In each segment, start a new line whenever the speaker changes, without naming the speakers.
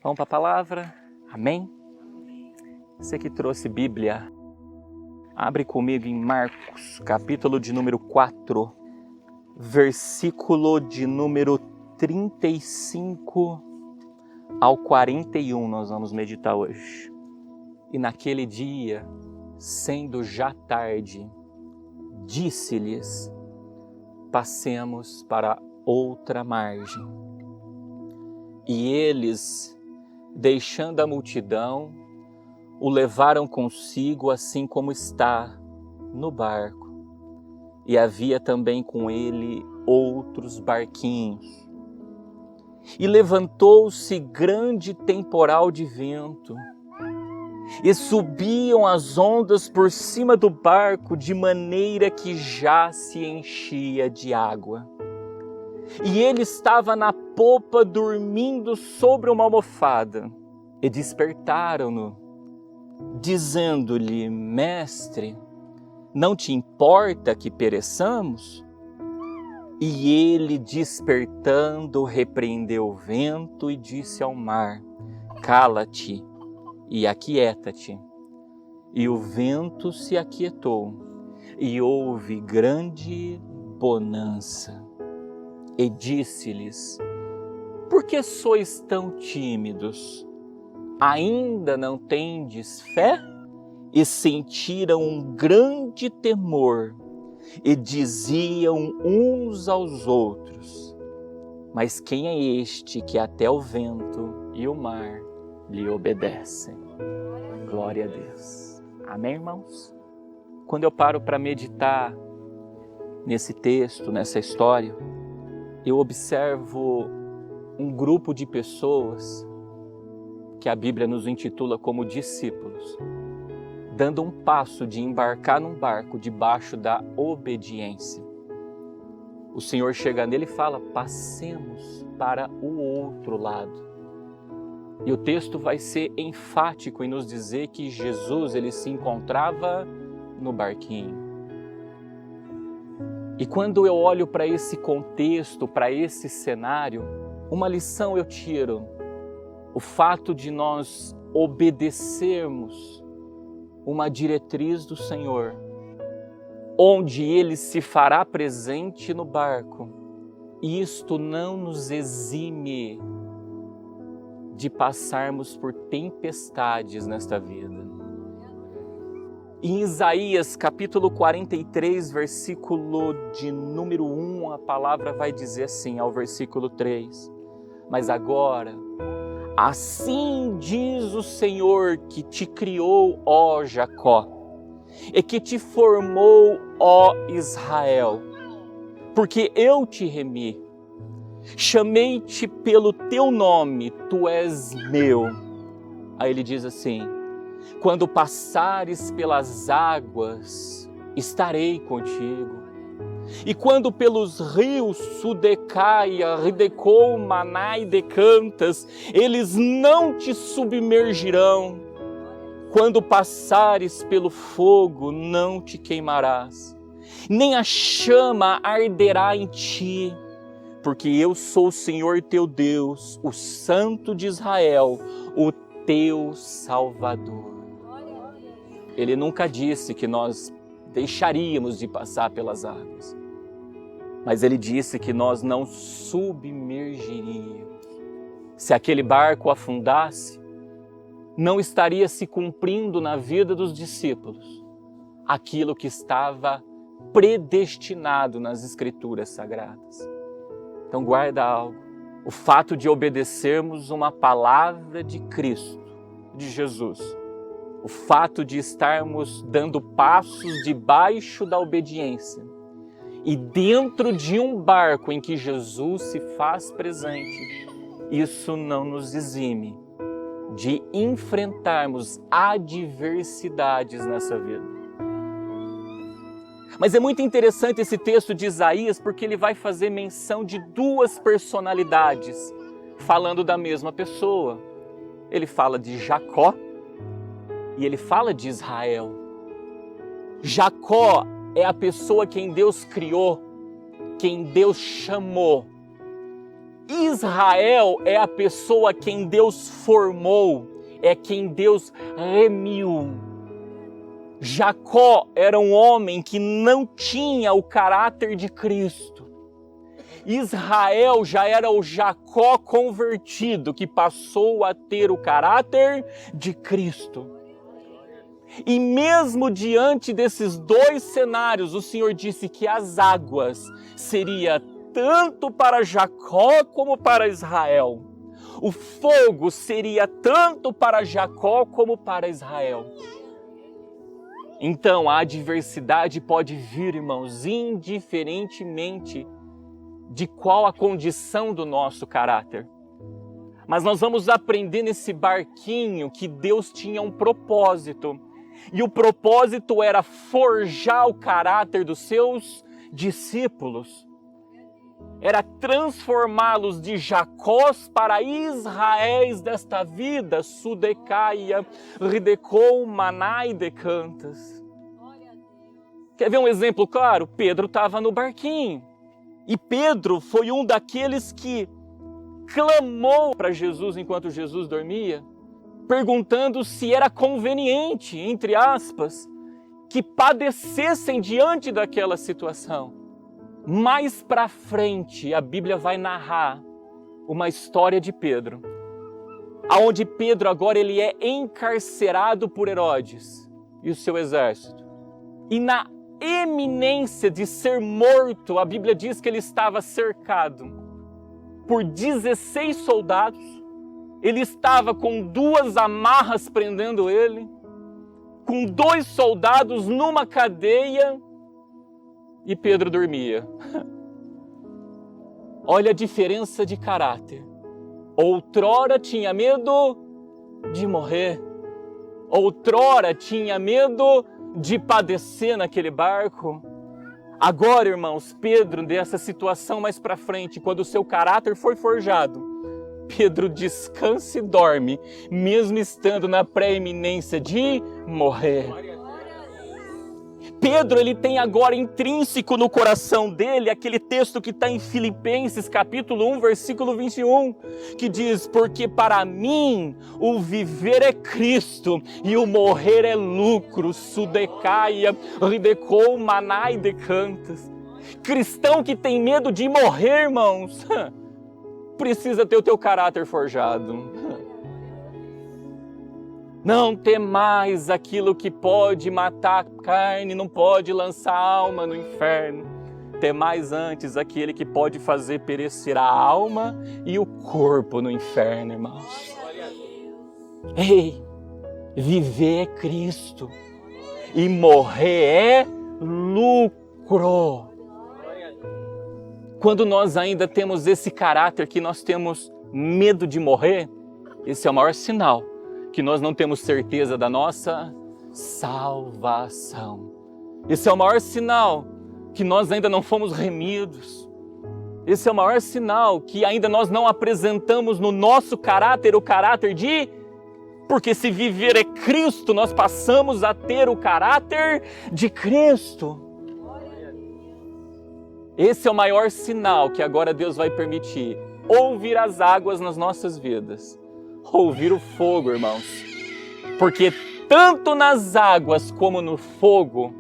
Vamos para a palavra? Amém? Você que trouxe Bíblia, abre comigo em Marcos, capítulo de número 4, versículo de número 35 ao 41, nós vamos meditar hoje. E naquele dia, sendo já tarde, disse-lhes: passemos para outra margem. E eles, deixando a multidão, o levaram consigo assim como está no barco. E havia também com ele outros barquinhos. E levantou-se grande temporal de vento, e subiam as ondas por cima do barco, de maneira que já se enchia de água. E ele estava na popa dormindo sobre uma almofada. E despertaram-no, dizendo-lhe: Mestre, não te importa que pereçamos? E ele, despertando, repreendeu o vento e disse ao mar: cala-te e aquieta-te. E o vento se aquietou, e houve grande bonança. E disse-lhes: por que sois tão tímidos? Ainda não tendes fé? E sentiram um grande temor, e diziam uns aos outros: mas quem é este que até o vento e o mar lhe obedecem? Glória a Deus. Amém, irmãos? Quando eu paro para meditar nesse texto, nessa história, eu observo um grupo de pessoas que a Bíblia nos intitula como discípulos, dando um passo de embarcar num barco debaixo da obediência. O Senhor chega nele e fala: passemos para o outro lado. E o texto vai ser enfático em nos dizer que Jesus, ele se encontrava no barquinho. E quando eu olho para esse contexto, para esse cenário, uma lição eu tiro: o fato de nós obedecermos uma diretriz do Senhor, onde Ele se fará presente no barco, e isto não nos exime de passarmos por tempestades nesta vida. Em Isaías capítulo 43, versículo de número 1, a palavra vai dizer assim, ao versículo 3: mas agora, assim diz o Senhor que te criou, ó Jacó, e que te formou, ó Israel, porque eu te remi, chamei-te pelo teu nome, tu és meu. Aí ele diz assim: quando passares pelas águas, estarei contigo. E quando pelos rios Sudecaia, Ridecou, Maná e Decantas, eles não te submergirão. Quando passares pelo fogo, não te queimarás, nem a chama arderá em ti, porque eu sou o Senhor teu Deus, o Santo de Israel, o teu Salvador. Ele nunca disse que nós deixaríamos de passar pelas águas, mas ele disse que nós não submergiríamos. Se aquele barco afundasse, não estaria se cumprindo na vida dos discípulos aquilo que estava predestinado nas Escrituras Sagradas. Então guarda algo: o fato de obedecermos uma palavra de Cristo, de Jesus, o fato de estarmos dando passos debaixo da obediência e dentro de um barco em que Jesus se faz presente, isso não nos exime de enfrentarmos adversidades nessa vida. Mas é muito interessante esse texto de Isaías, porque ele vai fazer menção de duas personalidades falando da mesma pessoa. Ele fala de Jacó e ele fala de Israel. Jacó é a pessoa quem Deus criou, quem Deus chamou. Israel é a pessoa quem Deus formou, é quem Deus remiu. Jacó era um homem que não tinha o caráter de Cristo. Israel já era o Jacó convertido, que passou a ter o caráter de Cristo. E mesmo diante desses dois cenários, o Senhor disse que as águas seria tanto para Jacó como para Israel. O fogo seria tanto para Jacó como para Israel. Então a adversidade pode vir, irmãos, indiferentemente de qual a condição do nosso caráter. Mas nós vamos aprender nesse barquinho que Deus tinha um propósito. E o propósito era forjar o caráter dos seus discípulos. Era transformá-los de Jacós para Israéis desta vida, Sudecaia, Ridecou, Manai, Decantas. Quer ver um exemplo claro? Pedro estava no barquinho. E Pedro foi um daqueles que clamou para Jesus enquanto Jesus dormia, perguntando se era conveniente, entre aspas, que padecessem diante daquela situação. Mais para frente, a Bíblia vai narrar uma história de Pedro, aonde Pedro agora ele é encarcerado por Herodes e o seu exército. E na eminência de ser morto, a Bíblia diz que ele estava cercado por 16 soldados. Ele estava com 2 amarras prendendo ele, com 2 soldados numa cadeia, e Pedro dormia. Olha a diferença de caráter. Outrora tinha medo de morrer. Outrora tinha medo de padecer naquele barco. Agora, irmãos, Pedro, dessa situação mais para frente, quando o seu caráter foi forjado, Pedro descansa e dorme, mesmo estando na pré-eminência de morrer. Pedro, ele tem agora intrínseco no coração dele aquele texto que está em Filipenses, capítulo 1, versículo 21, que diz: porque para mim o viver é Cristo e o morrer é lucro, Sudecaia, Ridecou, Manai, Decantas. Cristão que tem medo de morrer, irmãos, precisa ter o teu caráter forjado. Não temais aquilo que pode matar a carne, não pode lançar a alma no inferno. Temais antes aquele que pode fazer perecer a alma e o corpo no inferno, irmãos. Ei, viver é Cristo e morrer é lucro. Quando nós ainda temos esse caráter que nós temos medo de morrer, esse é o maior sinal que nós não temos certeza da nossa salvação. Esse é o maior sinal que nós ainda não fomos remidos. Esse é o maior sinal que ainda nós não apresentamos no nosso caráter o caráter de... Porque se viver é Cristo, nós passamos a ter o caráter de Cristo. Esse é o maior sinal que agora Deus vai permitir. Ouvir as águas nas nossas vidas. Ouvir o fogo, irmãos. Porque tanto nas águas como no fogo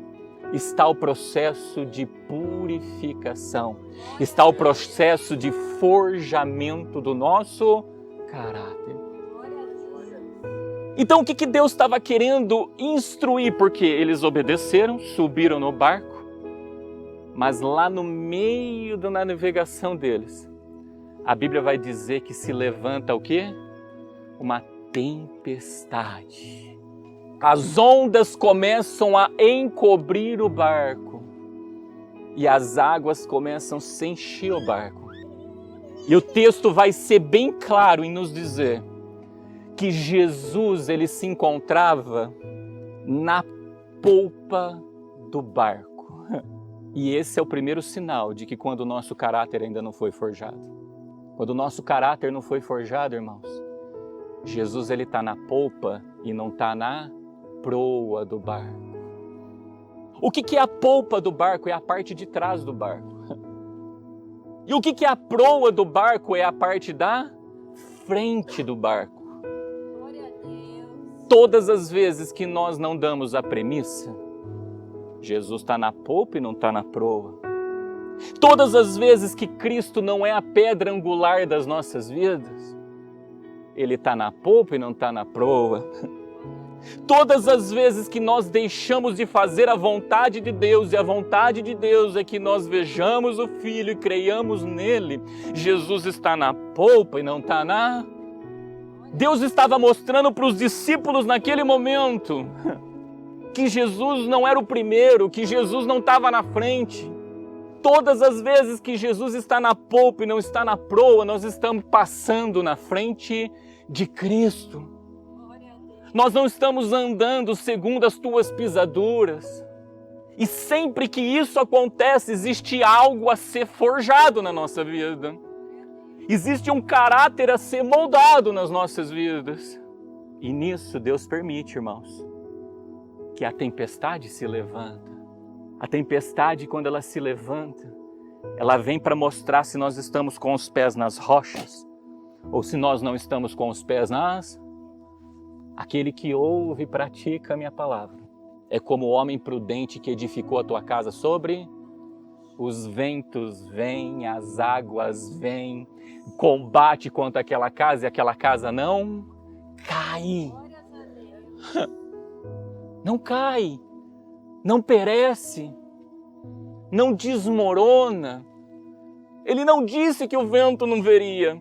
está o processo de purificação. Está o processo de forjamento do nosso caráter. Então o que Deus estava querendo instruir? Porque eles obedeceram, subiram no barco, mas lá no meio da navegação deles, a Bíblia vai dizer que se levanta o quê? Uma tempestade. As ondas começam a encobrir o barco e as águas começam a se encher o barco. E o texto vai ser bem claro em nos dizer que Jesus ele se encontrava na polpa do barco. E esse é o primeiro sinal de que quando o nosso caráter ainda não foi forjado. Quando o nosso caráter não foi forjado, irmãos, Jesus ele está na polpa e não está na proa do barco. O que é a polpa do barco? É a parte de trás do barco. E o que é a proa do barco? É a parte da frente do barco.
Glória a Deus.
Todas as vezes que nós não damos a premissa, Jesus está na polpa e não está na proa. Todas as vezes que Cristo não é a pedra angular das nossas vidas, Ele está na polpa e não está na proa. Todas as vezes que nós deixamos de fazer a vontade de Deus, e a vontade de Deus é que nós vejamos o Filho e creiamos nele, Jesus está na polpa e não está na... Deus estava mostrando para os discípulos naquele momento que Jesus não era o primeiro, que Jesus não estava na frente. Todas as vezes que Jesus está na polpa e não está na proa, nós estamos passando na frente de Cristo. Nós não estamos andando segundo as tuas pisaduras. E sempre que isso acontece, existe algo a ser forjado na nossa vida. Existe um caráter a ser moldado nas nossas vidas. E nisso Deus permite, irmãos, que a tempestade se levanta. A tempestade, quando ela se levanta, ela vem para mostrar se nós estamos com os pés nas rochas ou se nós não estamos com os pés nas... Aquele que ouve e pratica a minha palavra é como o homem prudente que edificou a tua casa sobre os ventos vêm, as águas vêm, combate contra aquela casa e aquela casa não cai. Não cai, não perece, não desmorona. Ele não disse que o vento não viria.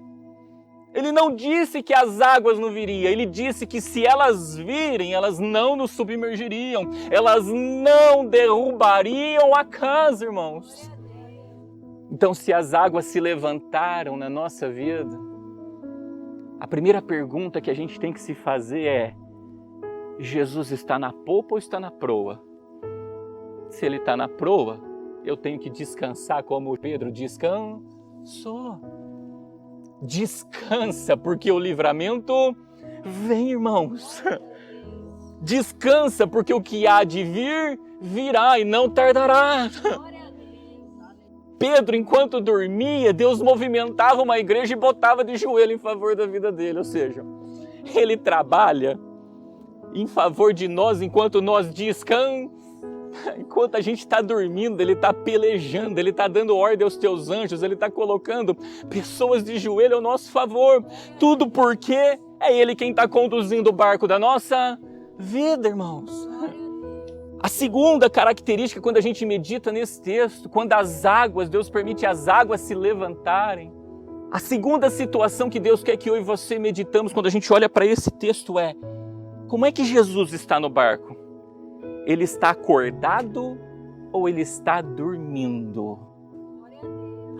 Ele não disse que as águas não viriam, ele disse que se elas virem, elas não nos submergiriam, elas não derrubariam a casa, irmãos. Então, se as águas se levantaram na nossa vida, a primeira pergunta que a gente tem que se fazer é: Jesus está na polpa ou está na proa? Se ele está na proa, eu tenho que descansar como Pedro descansou. Descansa, porque o livramento vem, irmãos. Descansa, porque o que há de vir, virá e não tardará. Pedro, enquanto dormia, Deus movimentava uma igreja e botava de joelho em favor da vida dele. Ou seja, ele trabalha em favor de nós enquanto nós descansamos. Enquanto a gente está dormindo, Ele está pelejando, Ele está dando ordem aos teus anjos, Ele está colocando pessoas de joelho ao nosso favor. Tudo porque é Ele quem está conduzindo o barco da nossa vida, irmãos. A segunda característica, quando a gente medita nesse texto, quando as águas, Deus permite as águas se levantarem. A segunda situação que Deus quer que eu e você meditamos quando a gente olha para esse texto é: como é que Jesus está no barco? Ele está acordado ou ele está dormindo?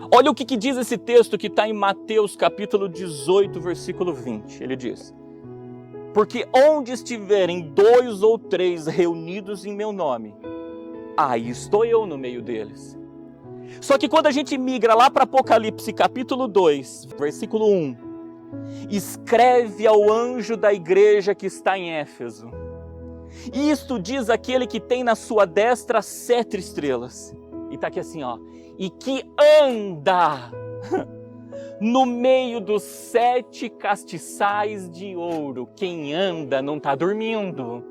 Olha o que diz esse texto que está em Mateus capítulo 18, versículo 20. Ele diz: porque onde estiverem 2 ou 3 reunidos em meu nome, aí estou eu no meio deles. Só que quando a gente migra lá para Apocalipse capítulo 2, versículo 1, escreve ao anjo da igreja que está em Éfeso. Isto diz aquele que tem na sua destra 7 estrelas. E está aqui assim, ó. E que anda no meio dos 7 castiçais de ouro. Quem anda não está dormindo.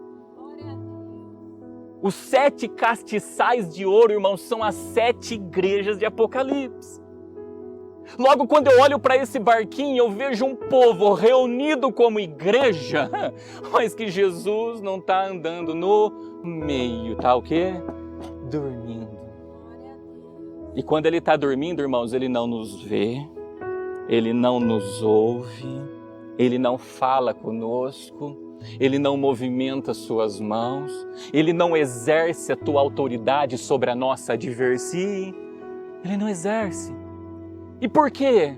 Os 7 castiçais de ouro, irmãos, são as 7 igrejas de Apocalipse. Logo, quando eu olho para esse barquinho, eu vejo um povo reunido como igreja, mas que Jesus não está andando no meio, tá o quê? Dormindo. E quando ele está dormindo, irmãos, ele não nos vê, ele não nos ouve, ele não fala conosco, ele não movimenta suas mãos, ele não exerce a tua autoridade sobre a nossa adversidade, ele não exerce. E por quê?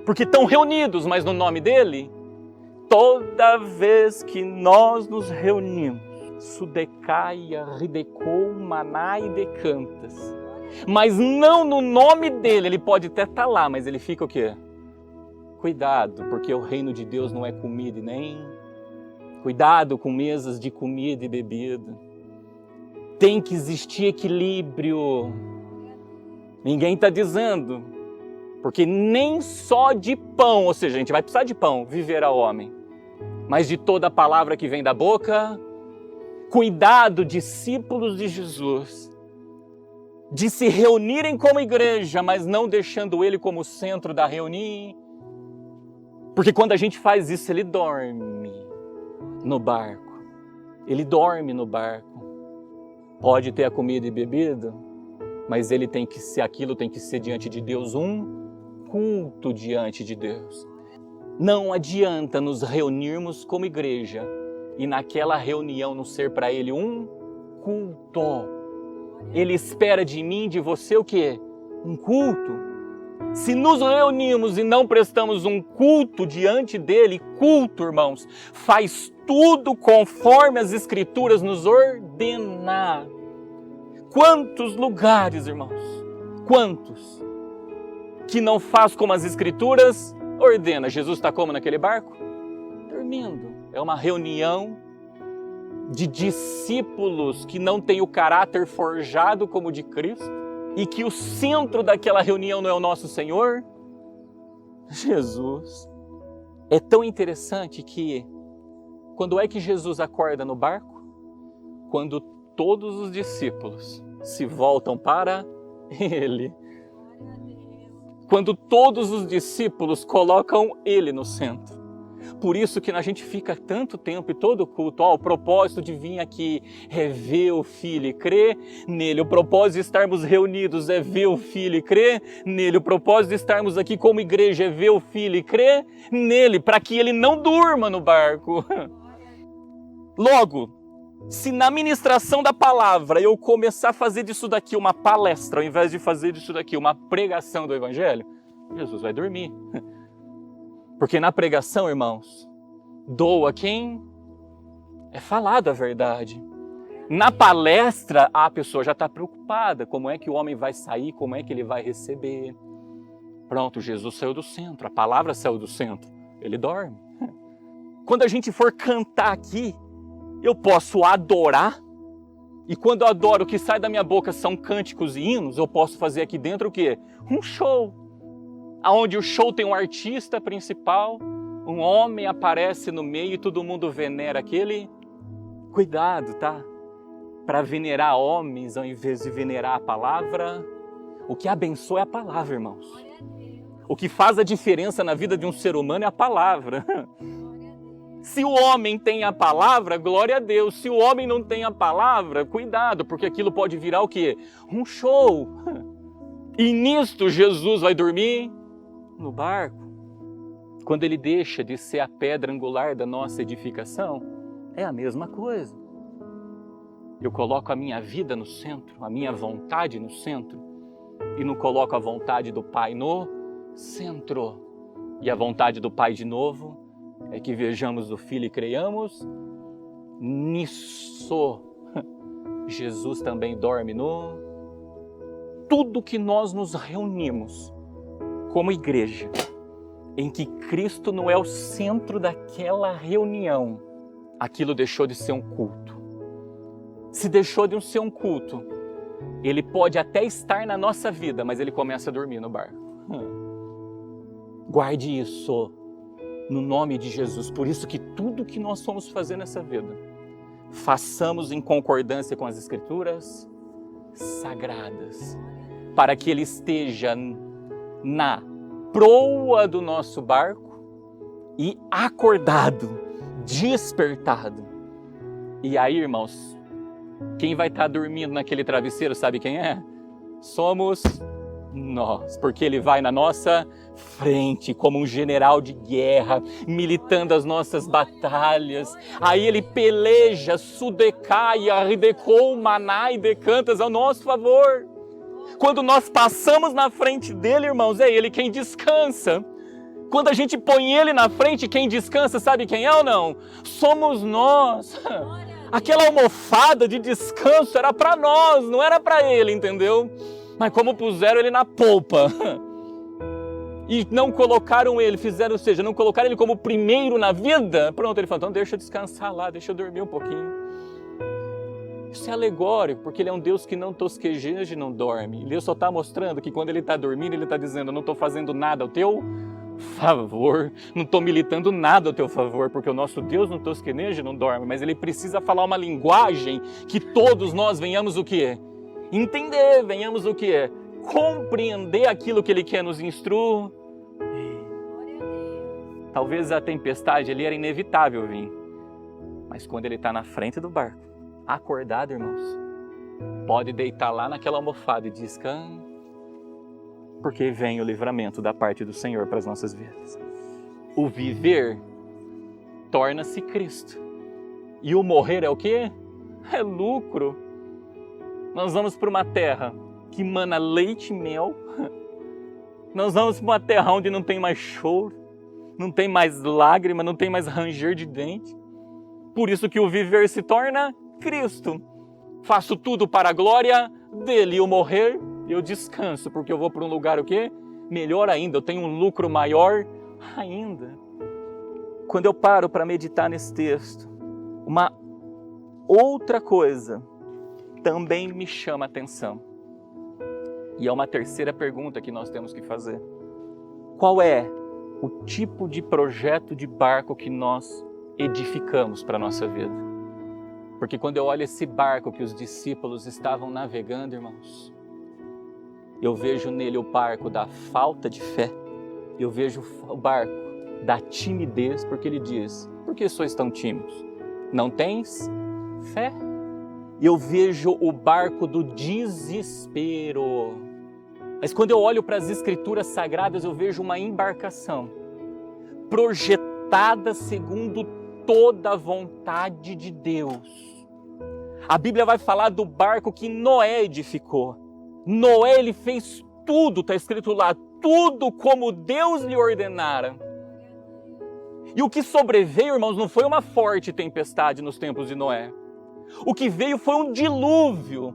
Porque estão reunidos, mas no nome dele, toda vez que nós nos reunimos, Sudecaia, Ridecou, Manai e Decantas, mas não no nome dele, ele pode até estar lá, mas ele fica o quê? Cuidado, porque o reino de Deus não é comida e nem... Cuidado com mesas de comida e bebida. Tem que existir equilíbrio. Ninguém está dizendo Porque nem só de pão, ou seja, a gente vai precisar de pão, viverá o homem, mas de toda a palavra que vem da boca. Cuidado, discípulos de Jesus, de se reunirem como igreja, mas não deixando ele como centro da reunião. Porque quando a gente faz isso, ele dorme no barco. Ele dorme no barco. Pode ter a comida e bebida, mas ele tem que ser, aquilo tem que ser diante de Deus um culto diante de Deus. Não adianta nos reunirmos como igreja e naquela reunião não ser para ele um culto. Ele espera de mim, de você o quê? Um culto. Se nos reunimos e não prestamos um culto diante dele, culto, irmãos, faz tudo conforme as Escrituras nos ordenar. Quantos lugares, irmãos, quantos, que não faz como as Escrituras ordena? Jesus está como naquele barco? Dormindo. É uma reunião de discípulos que não tem o caráter forjado como o de Cristo e que o centro daquela reunião não é o nosso Senhor? Jesus. É tão interessante que quando é que Jesus acorda no barco? Quando todos os discípulos se voltam para ele. Quando todos os discípulos colocam ele no centro. Por isso que a gente fica tanto tempo e todo culto, o propósito de vir aqui é ver o Filho e crer nele. O propósito de estarmos reunidos é ver o Filho e crer nele. O propósito de estarmos aqui como igreja é ver o Filho e crer nele, para que ele não durma no barco. Logo, se na ministração da palavra eu começar a fazer disso daqui uma palestra, ao invés de fazer disso daqui uma pregação do Evangelho, Jesus vai dormir. Porque na pregação, irmãos, doa quem é falado a verdade. Na palestra, a pessoa já está preocupada. Como é que o homem vai sair? Como é que ele vai receber? Pronto, Jesus saiu do centro. A palavra saiu do centro. Ele dorme. Quando a gente for cantar aqui, eu posso adorar. E quando eu adoro, o que sai da minha boca são cânticos e hinos. Eu posso fazer aqui dentro o quê? Um show. Onde o show tem um artista principal, um homem aparece no meio e todo mundo venera aquele. Cuidado, tá? Para venerar homens ao invés de venerar a palavra. O que abençoa é a palavra, irmãos. O que faz a diferença na vida de um ser humano é a palavra. Se o homem tem a palavra, glória a Deus. Se o homem não tem a palavra, cuidado, porque aquilo pode virar o quê? Um show. E nisto Jesus vai dormir no barco. Quando ele deixa de ser a pedra angular da nossa edificação, é a mesma coisa. Eu coloco a minha vida no centro, a minha vontade no centro, e não coloco a vontade do Pai no centro. E a vontade do Pai, de novo, é que vejamos o Filho e creiamos nisso. Jesus também dorme no... Tudo que nós nos reunimos como igreja, em que Cristo não é o centro daquela reunião, aquilo deixou de ser um culto. Se deixou de ser um culto, ele pode até estar na nossa vida, mas ele começa a dormir no barco. Guarde isso no nome de Jesus. Por isso que tudo que nós vamos fazer nessa vida, façamos em concordância com as Escrituras sagradas, para que ele esteja na proa do nosso barco e acordado, despertado. E aí, irmãos, quem vai estar dormindo naquele travesseiro, sabe quem é? Somos nós, porque ele vai na nossa frente como um general de guerra, militando as nossas batalhas. Aí ele peleja, sudecai, arridecou, manai, decantas ao nosso favor. Quando nós passamos na frente dele, irmãos, é ele quem descansa. Quando a gente põe ele na frente, quem descansa, sabe quem é ou não? Somos nós. Aquela almofada de descanso era para nós, não era para ele, entendeu? Mas como puseram ele na polpa e não colocaram ele, fizeram, ou seja, não colocaram ele como primeiro na vida, pronto, ele falou, então deixa eu descansar lá, deixa eu dormir um pouquinho. Isso é alegórico, porque Ele é um Deus que não tosqueja e não dorme. Ele só está mostrando que quando Ele está dormindo, Ele está dizendo, eu não estou fazendo nada ao teu favor, não estou militando nada ao teu favor, porque o nosso Deus não tosqueja e não dorme, mas Ele precisa falar uma linguagem que todos nós venhamos o quê? Entender, venhamos o quê? Compreender aquilo que Ele quer nos instruir. Talvez a tempestade ali era inevitável vir, mas quando Ele está na frente do barco, acordado, irmãos, pode deitar lá naquela almofada e descansar, porque vem o livramento da parte do Senhor para as nossas vidas. O viver torna-se Cristo. E o morrer é o quê? É lucro. Nós vamos para uma terra que mana leite e mel. Nós vamos para uma terra onde não tem mais choro, não tem mais lágrima, não tem mais ranger de dente. Por isso que o viver se torna Cristo. Faço tudo para a glória dele. E o morrer, eu descanso, porque eu vou para um lugar o quê? Melhor ainda, eu tenho um lucro maior ainda. Quando eu paro para meditar nesse texto, uma outra coisa também me chama a atenção. E é uma terceira pergunta que nós temos que fazer. Qual é o tipo de projeto de barco que nós edificamos para a nossa vida? Porque quando eu olho esse barco que os discípulos estavam navegando, irmãos, eu vejo nele o barco da falta de fé, eu vejo o barco da timidez, porque ele diz, por que sois tão tímidos? Não tens fé? Eu vejo o barco do desespero. Mas quando eu olho para as Escrituras Sagradas, eu vejo uma embarcação projetada segundo toda a vontade de Deus. A Bíblia vai falar do barco que Noé edificou. Noé, ele fez tudo, está escrito lá, tudo como Deus lhe ordenara. E o que sobreveio, irmãos, não foi uma forte tempestade nos tempos de Noé. O que veio foi um dilúvio,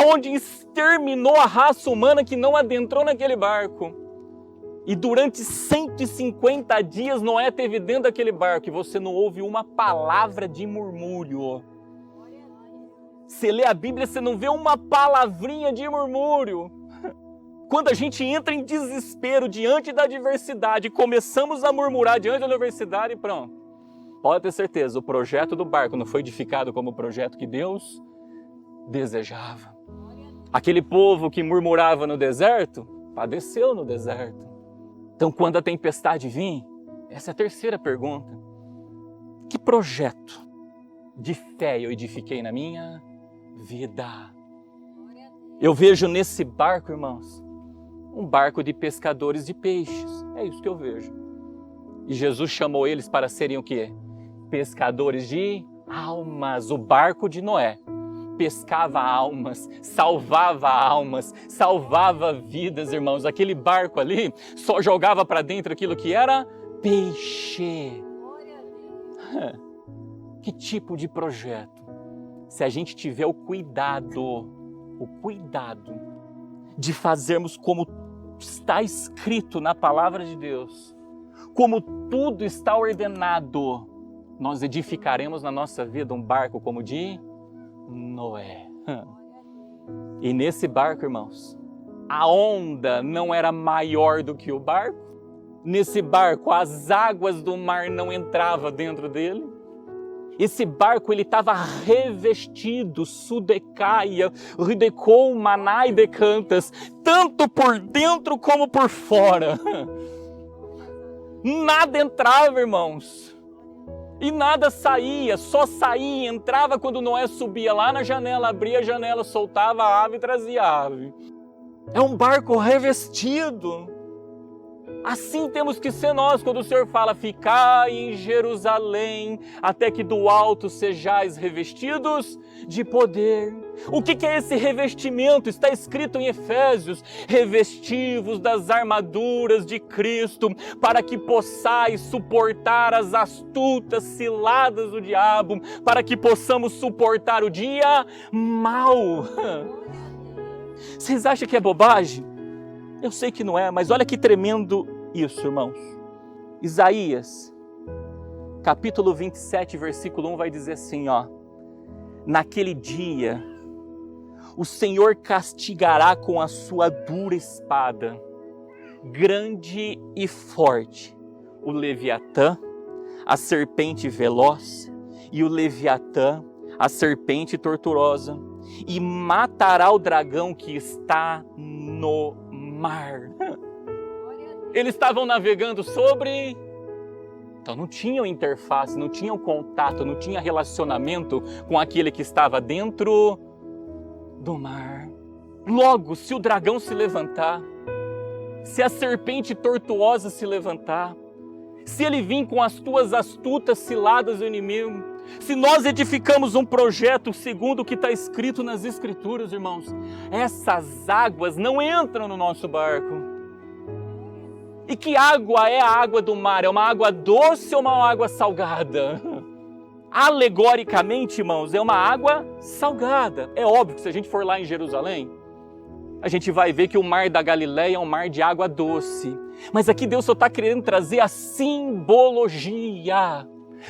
onde exterminou a raça humana que não adentrou naquele barco. E durante 150 dias Noé esteve dentro daquele barco e você não ouve uma palavra de murmúrio. Você lê a Bíblia, você não vê uma palavrinha de murmúrio. Quando a gente entra em desespero diante da adversidade, começamos a murmurar diante da adversidade, pronto. Pode ter certeza, o projeto do barco não foi edificado como o projeto que Deus desejava. Aquele povo que murmurava no deserto, padeceu no deserto. Então, quando a tempestade vir, essa é a terceira pergunta. Que projeto de fé eu edifiquei na minha vida? Eu vejo nesse barco, irmãos, um barco de pescadores de peixes. É isso que eu vejo. E Jesus chamou eles para serem o quê? Pescadores de almas. O barco de Noé pescava almas, salvava vidas, irmãos. Aquele barco ali só jogava para dentro aquilo que era peixe. Que tipo de projeto? Se a gente tiver o cuidado de fazermos como está escrito na palavra de Deus, como tudo está ordenado, nós edificaremos na nossa vida um barco como de Noé. E nesse barco, irmãos, a onda não era maior do que o barco. Nesse barco, as águas do mar não entravam dentro dele. Esse barco, ele estava revestido, sudecaia, ridecou, manai decantas, tanto por dentro como por fora. Nada entrava, irmãos. E nada saía, só saía e entrava quando Noé subia lá na janela, abria a janela, soltava a ave e trazia a ave. É um barco revestido. Assim temos que ser nós, quando o Senhor fala, ficai em Jerusalém, até que do alto sejais revestidos de poder. O que é esse revestimento? Está escrito em Efésios, revestivos das armaduras de Cristo, para que possais suportar as astutas ciladas do diabo, para que possamos suportar o dia mau. Vocês acham que é bobagem? Eu sei que não é, mas olha que tremendo isso, irmãos. Isaías, capítulo 27, versículo 1 vai dizer assim, ó. naquele dia, o Senhor castigará com a sua dura espada, grande e forte, o Leviatã, a serpente veloz, e o Leviatã, a serpente torturosa, e matará o dragão que está no mar. Eles estavam navegando sobre... Então não tinham interface, não tinham contato, não tinha relacionamento com aquele que estava dentro do mar. Logo, se o dragão se levantar, se a serpente tortuosa se levantar, se ele vir com as tuas astutas ciladas do inimigo, se nós edificamos um projeto segundo o que está escrito nas Escrituras, irmãos, essas águas não entram no nosso barco. E que água é a água do mar? É uma água doce ou uma água salgada? Alegoricamente, irmãos, é uma água salgada. É óbvio que se a gente for lá em Jerusalém, a gente vai ver que o mar da Galileia é um mar de água doce. Mas aqui Deus só está querendo trazer a simbologia,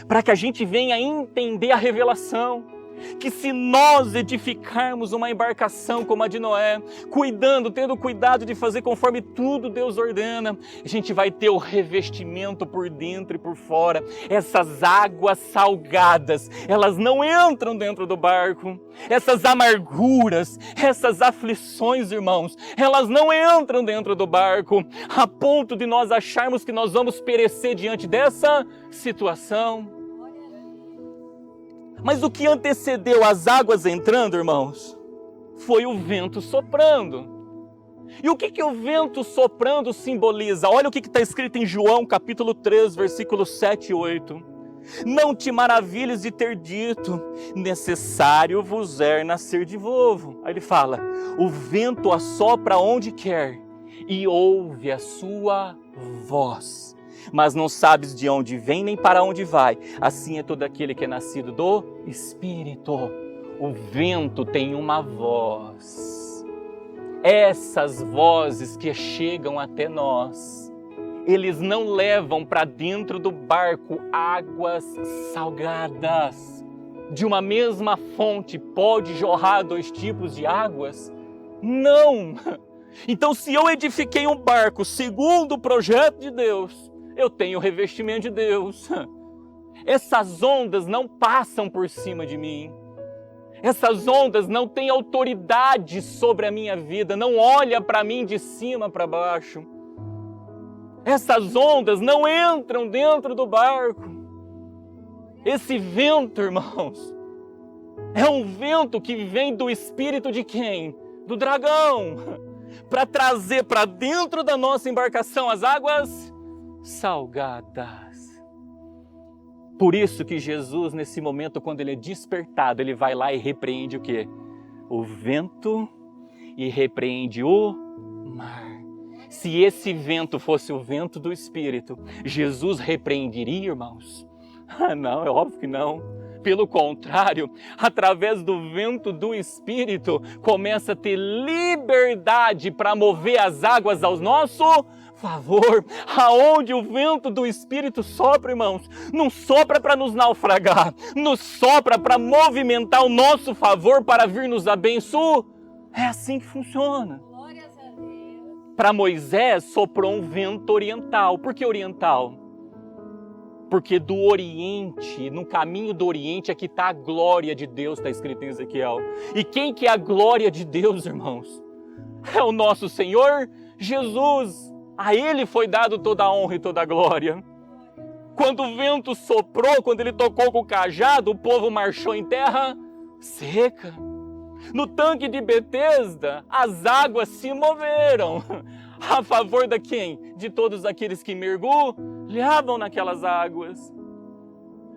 para que a gente venha entender a revelação. Que se nós edificarmos uma embarcação como a de Noé, tendo cuidado de fazer conforme tudo Deus ordena, a gente vai ter o revestimento por dentro e por fora. Essas águas salgadas, elas não entram dentro do barco. Essas amarguras, essas aflições, irmãos, elas não entram dentro do barco, a ponto de nós acharmos que nós vamos perecer diante dessa situação. Mas o que antecedeu as águas entrando, irmãos, foi o vento soprando. E o que o vento soprando simboliza? Olha o que está escrito em João capítulo 3, versículos 7 e 8. Não te maravilhes de ter dito, necessário vos é nascer de novo. Aí ele fala, o vento assopra onde quer e ouve a sua voz. Mas não sabes de onde vem nem para onde vai. Assim é todo aquele que é nascido do Espírito. O vento tem uma voz. Essas vozes que chegam até nós, eles não levam para dentro do barco águas salgadas. De uma mesma fonte pode jorrar dois tipos de águas? Não! Então, se eu edifiquei um barco segundo o projeto de Deus, eu tenho o revestimento de Deus. Essas ondas não passam por cima de mim. Essas ondas não têm autoridade sobre a minha vida, não olha para mim de cima para baixo. Essas ondas não entram dentro do barco. Esse vento, irmãos, é um vento que vem do espírito de quem? Do dragão. Para trazer para dentro da nossa embarcação as águas salgadas. Por isso que Jesus, nesse momento, quando ele é despertado, ele vai lá e repreende o quê? O vento e repreende o mar. Se esse vento fosse o vento do Espírito, Jesus repreenderia, irmãos? Não, é óbvio que não. Pelo contrário, através do vento do Espírito, começa a ter liberdade para mover as águas ao nosso favor. Aonde o vento do Espírito sopra, irmãos, não sopra para nos naufragar, nos sopra para movimentar o nosso favor para vir nos abençoar. É assim que funciona.
Glórias a Deus.
Para Moisés soprou um vento oriental. Por que oriental? Porque do Oriente, no caminho do Oriente, é que está a glória de Deus, está escrito em Ezequiel. E quem que é a glória de Deus, irmãos? É o nosso Senhor Jesus. A Ele foi dado toda a honra e toda a glória. Quando o vento soprou, quando Ele tocou com o cajado, o povo marchou em terra seca. No tanque de Betesda, as águas se moveram. A favor de quem? De todos aqueles que mergulhavam naquelas águas.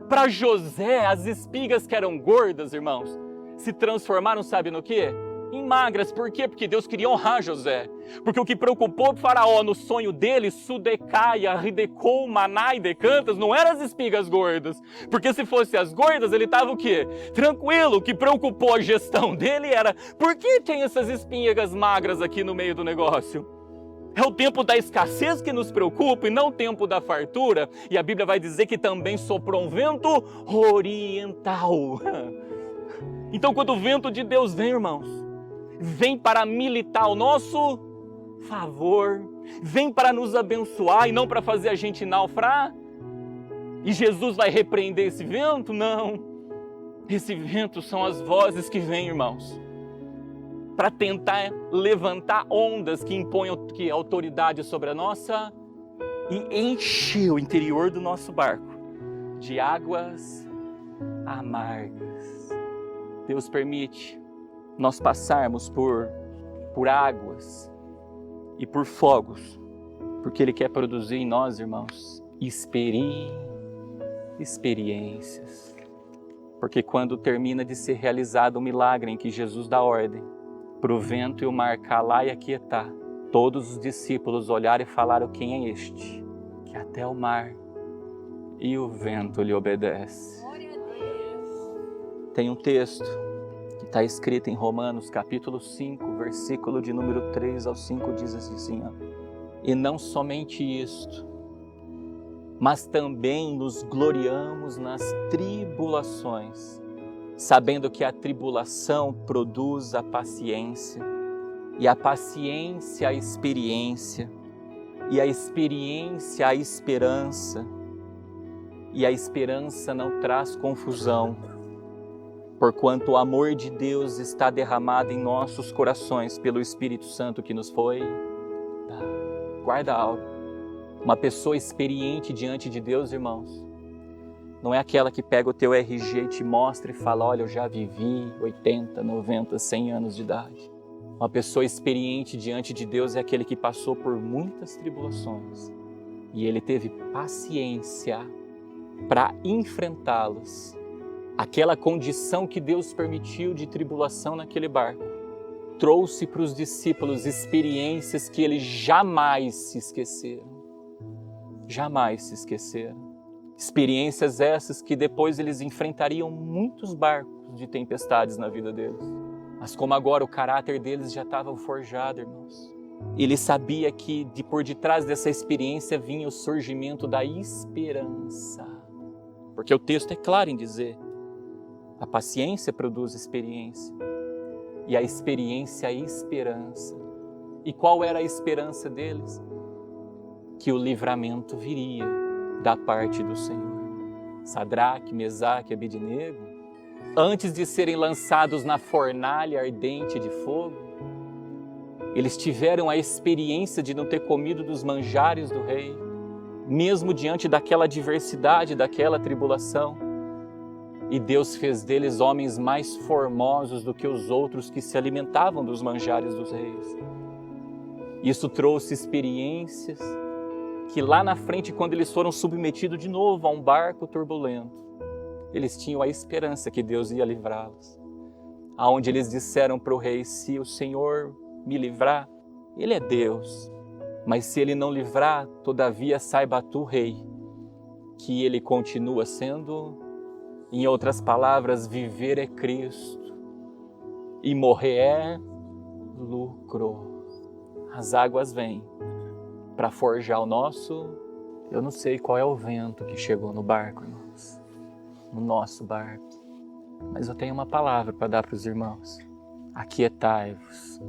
Para José, as espigas que eram gordas, irmãos, se transformaram, sabe no quê? Em magras. Por quê? Porque Deus queria honrar José. Porque o que preocupou o faraó no sonho dele, Sudecaia, Ridecou, Maná e Decantas, não eram as espigas gordas. Porque se fossem as gordas, ele estava o quê? Tranquilo. O que preocupou a gestão dele era, por que tem essas espigas magras aqui no meio do negócio? É o tempo da escassez que nos preocupa e não o tempo da fartura. E a Bíblia vai dizer que também soprou um vento oriental. Então, quando o vento de Deus vem, irmãos, vem para militar ao nosso favor, vem para nos abençoar e não para fazer a gente naufragar. E Jesus vai repreender esse vento? Não. Esse vento são as vozes que vêm, irmãos, para tentar levantar ondas que impõem autoridade sobre a nossa e encher o interior do nosso barco de águas amargas. Deus permite nós passarmos por águas e por fogos, porque Ele quer produzir em nós, irmãos, experiências. Porque quando termina de ser realizado o milagre em que Jesus dá ordem para o vento e o mar calar e aquietar, todos os discípulos olharam e falaram: quem é este? Que até o mar e o vento lhe obedece.
Glória a Deus.
Tem um texto que está escrito em Romanos capítulo 5, versículo de número 3 ao 5, diz assim, ó: e não somente isto, mas também nos gloriamos nas tribulações, sabendo que a tribulação produz a paciência, e a paciência a experiência, e a experiência a esperança, e a esperança não traz confusão, porquanto o amor de Deus está derramado em nossos corações pelo Espírito Santo que nos foi dado. Guarda algo. Uma pessoa experiente diante de Deus, irmãos, não é aquela que pega o teu RG e te mostra e fala: olha, eu já vivi 80, 90, 100 anos de idade. Uma pessoa experiente diante de Deus é aquele que passou por muitas tribulações e ele teve paciência para enfrentá-las. Aquela condição que Deus permitiu de tribulação naquele barco trouxe para os discípulos experiências que eles jamais se esqueceram. Jamais se esqueceram. Experiências essas que depois eles enfrentariam muitos barcos de tempestades na vida deles. Mas como agora o caráter deles já estava forjado, irmãos. Ele sabia que por detrás dessa experiência vinha o surgimento da esperança. Porque o texto é claro em dizer: a paciência produz experiência. E a experiência a esperança. E qual era a esperança deles? Que o livramento viria da parte do Senhor. Sadraque, Mesaque e Abednego, antes de serem lançados na fornalha ardente de fogo, eles tiveram a experiência de não ter comido dos manjares do rei, mesmo diante daquela adversidade, daquela tribulação. E Deus fez deles homens mais formosos do que os outros que se alimentavam dos manjares dos reis. Isso trouxe experiências que lá na frente, quando eles foram submetidos de novo a um barco turbulento, eles tinham a esperança que Deus ia livrá-los. Aonde eles disseram para o rei: se o Senhor me livrar, Ele é Deus. Mas se Ele não livrar, todavia saiba tu, rei, que Ele continua sendo, em outras palavras, viver é Cristo e morrer é lucro. As águas vêm para forjar o nosso... Eu não sei qual é o vento que chegou no barco, irmãos, no nosso barco, mas eu tenho uma palavra para dar para os irmãos: aquietai-vos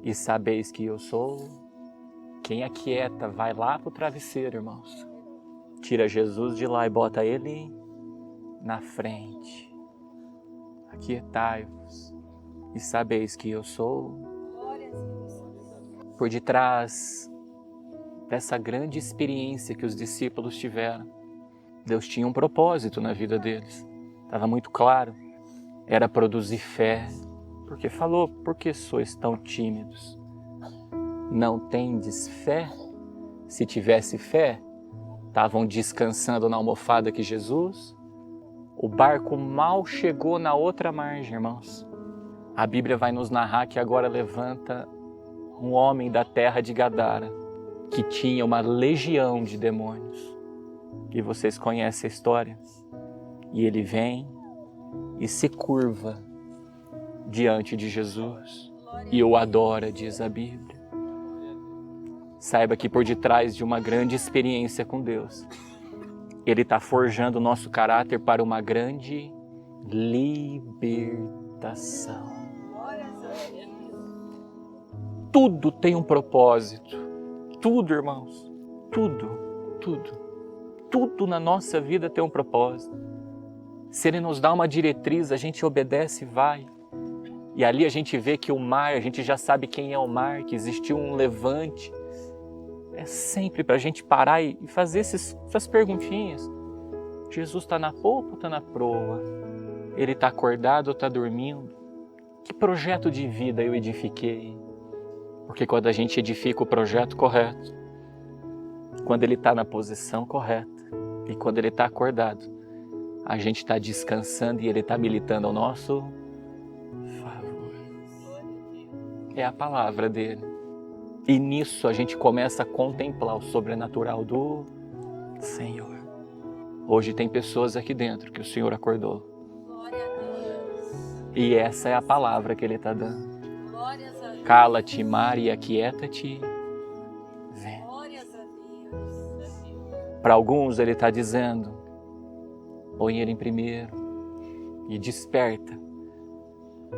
e sabeis que eu sou. Quem aquieta vai lá para o travesseiro, irmãos, tira Jesus de lá e bota Ele na frente. Aquietai-vos e sabeis que eu sou. Por detrás dessa grande experiência que os discípulos tiveram, Deus tinha um propósito na vida deles. Estava muito claro. Era produzir fé. Porque falou: por que sois tão tímidos? Não tendes fé? Se tivesse fé, estavam descansando na almofada que Jesus. O barco mal chegou na outra margem, irmãos. A Bíblia vai nos narrar que agora levanta um homem da terra de Gadara, que tinha uma legião de demônios. E vocês conhecem a história. E ele vem e se curva diante de Jesus e o adora, diz a Bíblia. Saiba que por detrás de uma grande experiência com Deus, Ele está forjando o nosso caráter para uma grande libertação. Tudo tem um propósito. Tudo, irmãos. Tudo na nossa vida tem um propósito. Se Ele nos dá uma diretriz, a gente obedece e vai. E ali a gente vê que o mar, a gente já sabe quem é o mar, que existiu um levante. É sempre para a gente parar e fazer essas perguntinhas. Jesus está na polpa ou está na proa? Ele está acordado ou está dormindo? Que projeto de vida eu edifiquei? Porque quando a gente edifica o projeto correto, quando ele está na posição correta e quando ele está acordado, a gente está descansando e ele está militando ao nosso favor. É a palavra dele. E nisso a gente começa a contemplar o sobrenatural do Senhor. Hoje tem pessoas aqui dentro que o Senhor acordou.
Glória a Deus.
E essa é a palavra que Ele está dando.
Glórias a Deus.
Cala-te, mar, e aquieta-te. Vem.
Glórias a Deus.
Para alguns Ele está dizendo, põe Ele em primeiro e desperta,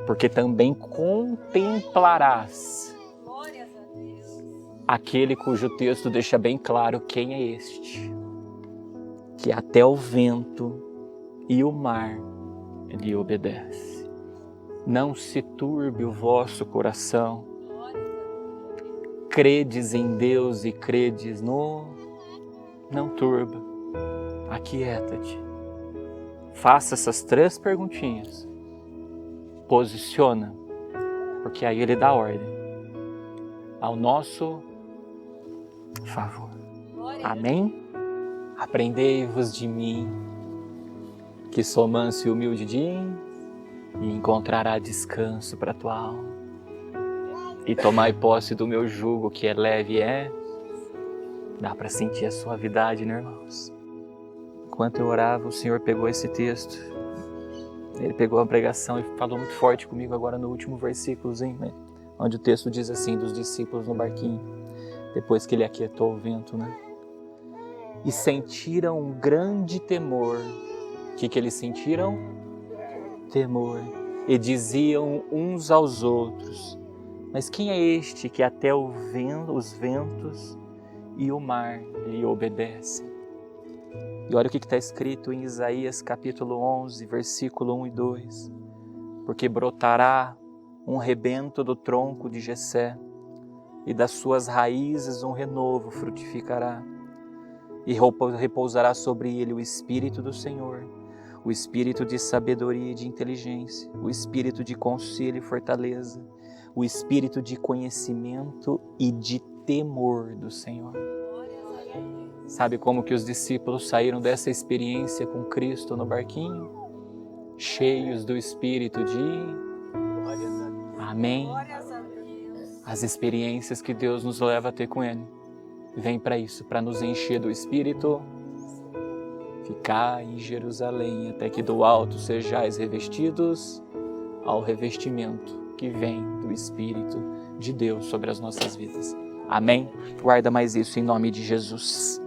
porque também contemplarás
Glórias a Deus.
aquele cujo texto deixa bem claro quem é este, que até o vento e o mar lhe obedece. Não se turbe o vosso coração. Credes em Deus e credes no... Não turba. Aquieta-te. Faça essas 3 perguntinhas. Posiciona. Porque aí Ele dá ordem. Ao nosso favor. Amém? Aprendei-vos de mim, que sou manso e humilde e encontrará descanso para a tua alma. E tomai posse do meu jugo, que é leve e dá para sentir a suavidade, né, irmãos? Enquanto eu orava, o Senhor pegou esse texto, Ele pegou a pregação e falou muito forte comigo agora no último versículozinho, né? Onde o texto diz assim, dos discípulos no barquinho, depois que Ele aquietou o vento, né? E sentiram um grande temor. O que eles sentiram? Temor. E diziam uns aos outros, mas quem é este que até os ventos e o mar lhe obedecem? E olha o que está escrito em Isaías capítulo 11, versículo 1 e 2. Porque brotará um rebento do tronco de Jessé, e das suas raízes um renovo frutificará. E repousará sobre ele o Espírito do Senhor, o Espírito de sabedoria e de inteligência, o Espírito de conselho e fortaleza, o Espírito de conhecimento e de temor do Senhor. Sabe como que os discípulos saíram dessa experiência com Cristo no barquinho? Cheios do Espírito de... Amém? As experiências que Deus nos leva a ter com Ele vem para isso, para nos encher do Espírito. Ficai em Jerusalém até que do alto sejais revestidos ao revestimento que vem do Espírito de Deus sobre as nossas vidas. Amém? Guarda mais isso em nome de Jesus.